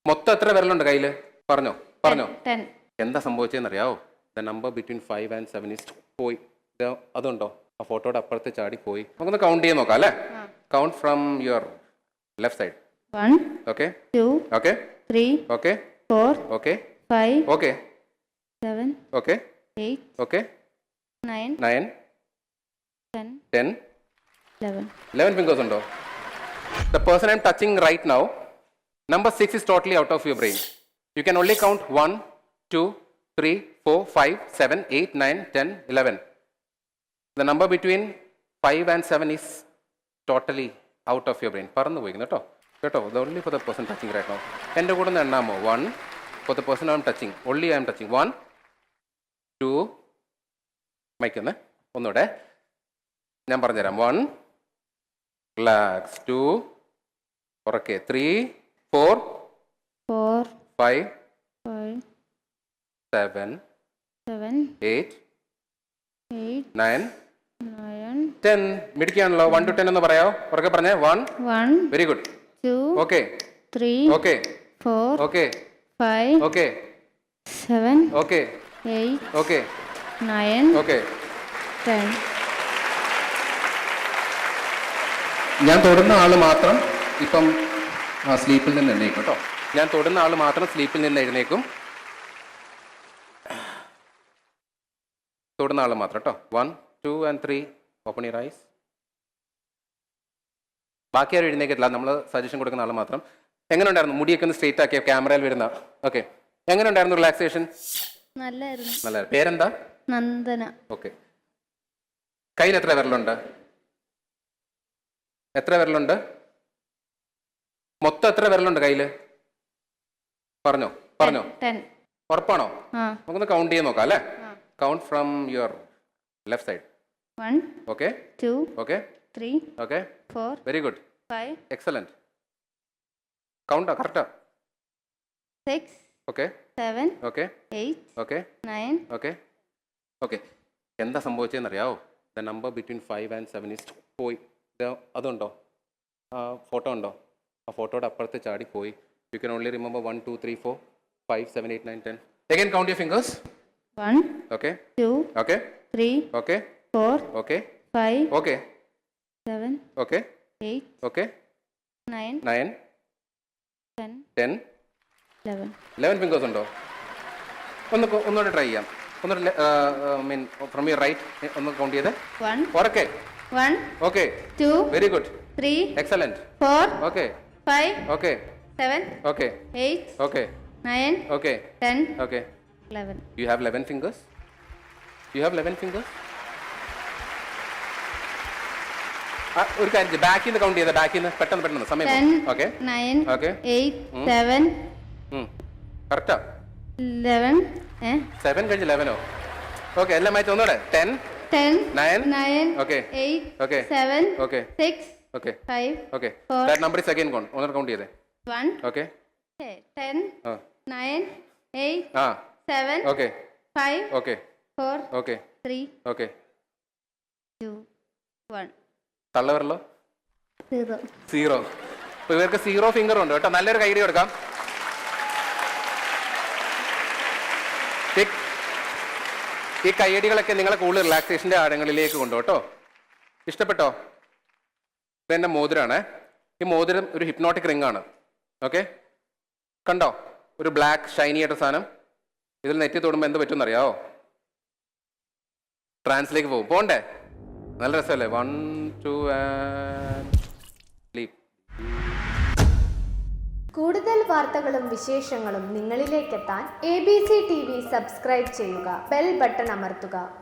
മൊത്തം എത്ര വിരലുണ്ട് കയ്യിൽ? പറഞ്ഞോ പറഞ്ഞോ. 10. എന്താ സംഭവിച്ചതെന്നറിയാവോ? The number between 5 and 7 is പോയി. അതുണ്ടോ? ആ ഫോട്ടോയുടെ അപ്പുറത്ത് ചാടി പോയി. നമുക്കൊന്ന് കൗണ്ട് ചെയ്യാൻ നോക്കാം അല്ലേ? Count from your left side. 1, okay 2, okay 3, okay 4, okay 5, okay 7, okay 8, okay 9, 9 10, 10 11. 11 fingers undo. The person I'm touching right now, number 6 is totally out of your brain. You can only count 1, 2, 3, 4, 5, 7, 8, 9, 10, 11. The number between 5 and 7 is totally out of your brain. പറന്നു പോയി കേട്ടോ കേട്ടോ. The only for the person touching right now. എൻ്റെ കൂടെ ഒന്ന് എണ്ണാമോ? 1 for the person I'm touching. Only I am touching. 1, 2, മൈക്കൊന്ന് ഒന്നുകൂടെ ഞാൻ പറഞ്ഞുതരാം. 1, relax. 2, ഉറക്കെ. 3, 4, 4, 5, 5, 7, 7, 8, 8, 9, 9, 10. മിടിക്കാണല്ലോ. 1 to 10 എന്ന് പറയാമോ? ഉറക്കെ പറഞ്ഞേ. 1. 1, very good. 2, okay 3, okay 4, okay 5, okay 7, okay 8, okay 9, okay. 10. ഞാൻ തൊടുന്ന ആള് മാത്രം ഇപ്പം സ്ലീപ്പിൽ നിന്ന് എഴുന്നേക്കും കേട്ടോ. ഞാൻ തൊടുന്ന ആള് മാത്രം സ്ലീപ്പിൽ നിന്ന് എഴുന്നേക്കും. തൊടുന്ന ആള് മാത്രം കേട്ടോ. 1, 2 and 3 ഓപ്പൺ യുവർ ഐസ്. ബാക്കി ആരും എഴുന്നേക്കത്തില്ല. നമ്മൾ സജഷൻ കൊടുക്കുന്ന ആൾ മാത്രം. എങ്ങനെ ഉണ്ടായിരുന്നു? മുടിയൊക്കെ ഒന്ന് സ്ട്രേറ്റ് ആക്കിയ ക്യാമറയിൽ വരുന്ന. ഓക്കെ, എങ്ങനെ ഉണ്ടായിരുന്നു റിലാക്സേഷൻ? നല്ലായിരുന്നു. നല്ല. പേരെന്താ? നന്ദന. ഓക്കെ. കയ്യിൽ എത്ര വിരലുണ്ട്? എത്ര വിരലുണ്ട്? മൊത്തം എത്ര വിരലുണ്ട് കയ്യിൽ? പറഞ്ഞോ പറഞ്ഞോ. 10. ഉറപ്പാണോ? നമുക്കൊന്ന് കൗണ്ട് ചെയ്യാൻ നോക്കാം അല്ലേ? Count from your left side. 1, okay 2, okay 3, okay 4, very good. 5, excellent. കൗണ്ടാ കറക്റ്റാ. 6, okay 7, okay 8, okay 9, okay okay. എന്താ സംഭവിച്ചതെന്നറിയാവോ? The number between 5 and 7 is പോയി. അതുണ്ടോ? ആ ഫോട്ടോ ഉണ്ടോ? ആ ഫോട്ടോയുടെ അപ്പുറത്ത് ചാടി പോയി. You can only remember 1, 2, 3, 4, 5, 7, 8, 9, 10. Again count your fingers. 1, Okay 2, okay 3, okay 4, okay 5, okay 7, okay 8, okay 9, 9, 10, 10, 11. 11 fingers ഉണ്ടോ? ഒന്നുകൂടെ ട്രൈ ചെയ്യാം. ഒന്നുകൂടെ മീൻ ഫ്രം യുവർ റൈറ്റ് ഒന്ന് കൗണ്ട് ചെയ്ത്. 1, okay 1, okay 2, very good 3, excellent 4, okay 5, okay 7, okay 8, okay 9, okay 10, okay. 11. You have 11 fingers? You have 11 fingers? ഒരു കാര്യം ബാക്കിൽ നിന്ന് കൗണ്ട് ചെയ്ത. ബാക്കിൽ നിന്ന് പെട്ടെന്ന് സമയം. 10, ഓക്കെ 9, ഓക്കെ 8, 7, കറക്റ്റാ. 11, 7 കഴിഞ്ഞ് 11ഓ? ഓക്കെ എല്ലാം മാറ്റി ഒന്നുകൂടെ. 10, 10, 9, 9, okay, 8, okay, 7, okay, 6, okay, 5, okay. 4, That number is again gone. ഒന്നുകൂടെ കൗണ്ട് ചെയ്തേ. 1, ഓക്കെ 10, 9, 8, ആ 7, ഓക്കെ 5, ഓക്കെ 4, ഓക്കെ 3, ഓക്കെ. 2, 1. തള്ളവരല്ലോ 0. 0. അപ്പൊ ഇവർക്ക് 0 ഫിംഗർ ഉണ്ട് കേട്ടോ. നല്ലൊരു കൈയടി കൊടുക്കാം. ഈ കയ്യടികളൊക്കെ നിങ്ങളെ കൂടുതൽ റിലാക്സേഷൻ്റെ ആഴങ്ങളിലേക്ക് കൊണ്ടു കേട്ടോ. ഇഷ്ടപ്പെട്ടോ? ഇതെൻ്റെ മോതിരമാണ്. ഈ മോതിരം ഒരു ഹിപ്നോട്ടിക് റിംഗ് ആണ്. ഓക്കെ, കണ്ടോ? ഒരു ബ്ലാക്ക് ഷൈനി ആയിട്ട് സാധനം. ഇതിൽ നെറ്റി തൊടുമ്പോൾ എന്ത് പറ്റുമെന്ന് അറിയാവോ? ട്രാൻസിലേക്ക് പോകും. പോണ്ടേ? നല്ല രസമല്ലേ? 1, 2 and sleep. കൂടുതൽ വാർത്തകളും വിശേഷങ്ങളും നിങ്ങളിലേക്കെത്താൻ ABC TV സബ്സ്ക്രൈബ് ചെയ്യുക, ബെൽ ബട്ടൺ അമർത്തുക.